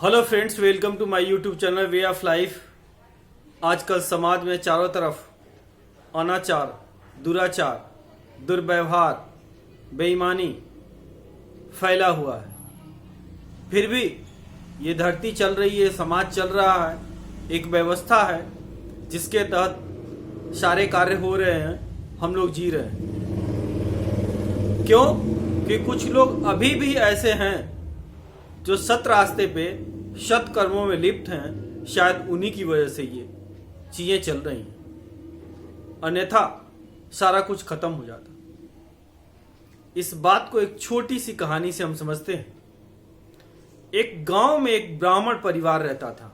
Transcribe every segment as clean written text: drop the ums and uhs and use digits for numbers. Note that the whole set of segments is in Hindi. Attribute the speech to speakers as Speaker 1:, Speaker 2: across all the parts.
Speaker 1: Hello friends, welcome to my YouTube channel way of life. आजकल समाज में चारों तरफ अनाचार, दुराचार, दुर्व्यवहार, बेईमानी फैला हुआ है। फिर भी ये धरती चल रही है, समाज चल रहा है, एक व्यवस्था है जिसके तहत सारे कार्य हो रहे हैं, हम लोग जी रहे हैं। क्यों? कि कुछ लोग अभी भी ऐसे हैं जो सत रास्ते पे सत कर्मों में लिप्त हैं। शायद उन्हीं की वजह से ये चीजें चल रही हैं, अन्यथा सारा कुछ खत्म हो जाता। इस बात को एक छोटी सी कहानी से हम समझते हैं। एक गांव में एक ब्राह्मण परिवार रहता था।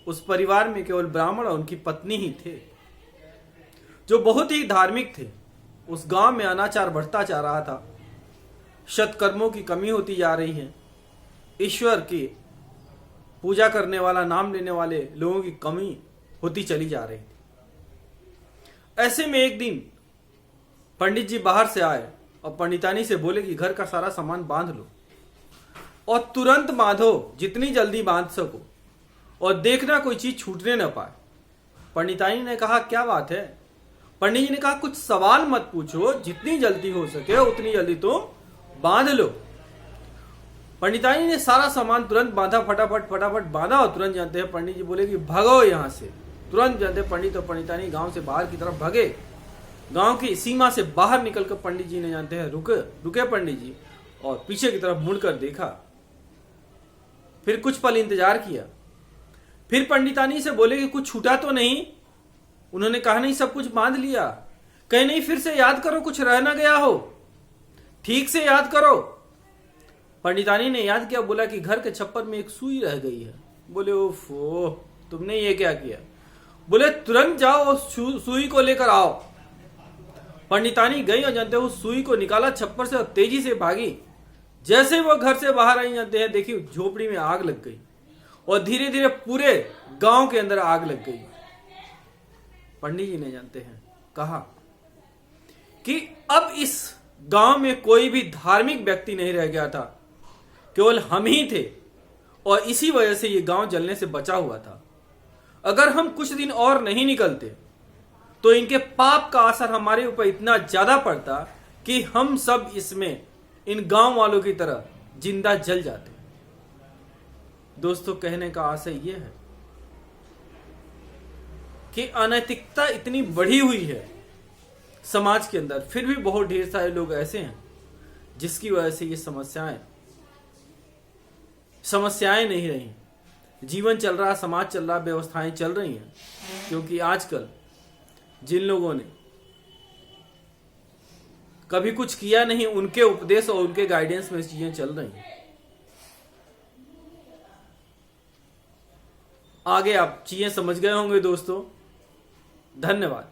Speaker 1: उस परिवार में केवल ब्राह्मण और उनकी पत्नी ही थे, जो बहुत ही धार्मिक थे। उस गांव में अनाचार बढ़ता जा रहा था, सत्कर्मों की कमी होती जा रही है, ईश्वर की पूजा करने वाला, नाम लेने वाले लोगों की कमी होती चली जा रही थी। ऐसे में एक दिन पंडित जी बाहर से आए और पंडितानी से बोले कि घर का सारा सामान बांध लो और तुरंत बांधो, जितनी जल्दी बांध सको, और देखना कोई चीज छूटने न पाए। पंडितानी ने कहा, क्या बात है? पंडित जी ने कहा, कुछ सवाल मत पूछो, जितनी जल्दी हो सके उतनी जल्दी तुम बांध लो। पंडितानी ने सारा सामान तुरंत बांधा, फटाफट बांधा, और तुरंत जानते हैं पंडित जी बोले कि भागो यहां से। तुरंत जानते पंडित और पंडितानी गांव से बाहर की तरफ भागे। गांव की सीमा से बाहर निकलकर पंडित जी ने जानते हैं रुके पंडित जी, और पीछे की तरफ मुड़कर देखा। फिर कुछ पल इंतजार किया। फिर पंडितानी से बोले कि कुछ छूटा तो नहीं? उन्होंने कहा, नहीं, सब कुछ बांध लिया। कहीं नहीं, फिर से याद करो, कुछ रह ना गया हो, ठीक से याद करो। पंडितानी ने याद किया, बोला कि घर के छप्पर में एक सुई रह गई है। बोले, ओफो, तुमने ये क्या किया? बोले, तुरंत जाओ उस सुई को लेकर आओ। पंडितानी गई और जानते उस सुई को निकाला छप्पर से और तेजी से भागी। जैसे वो घर से बाहर आई, जानते हैं देखिए झोपड़ी में आग लग गई और धीरे धीरे पूरे गांव के अंदर आग लग गई। पंडित जी ने जानते हैं कहा कि अब इस गांव में कोई भी धार्मिक व्यक्ति नहीं रह गया था, केवल हम ही थे, और इसी वजह से ये गांव जलने से बचा हुआ था। अगर हम कुछ दिन और नहीं निकलते तो इनके पाप का असर हमारे ऊपर इतना ज्यादा पड़ता कि हम सब इसमें इन गांव वालों की तरह जिंदा जल जाते। दोस्तों, कहने का आशय यह है कि अनैतिकता इतनी बढ़ी हुई है समाज के अंदर, फिर भी बहुत ढेर सारे लोग ऐसे हैं जिसकी वजह से ये समस्याएं नहीं रही। जीवन चल रहा, समाज चल रहा, व्यवस्थाएं चल रही हैं, क्योंकि आजकल जिन लोगों ने कभी कुछ किया नहीं, उनके उपदेश और उनके गाइडेंस में चीजें चल रही हैं। आगे आप चीजें समझ गए होंगे दोस्तों। धन्यवाद।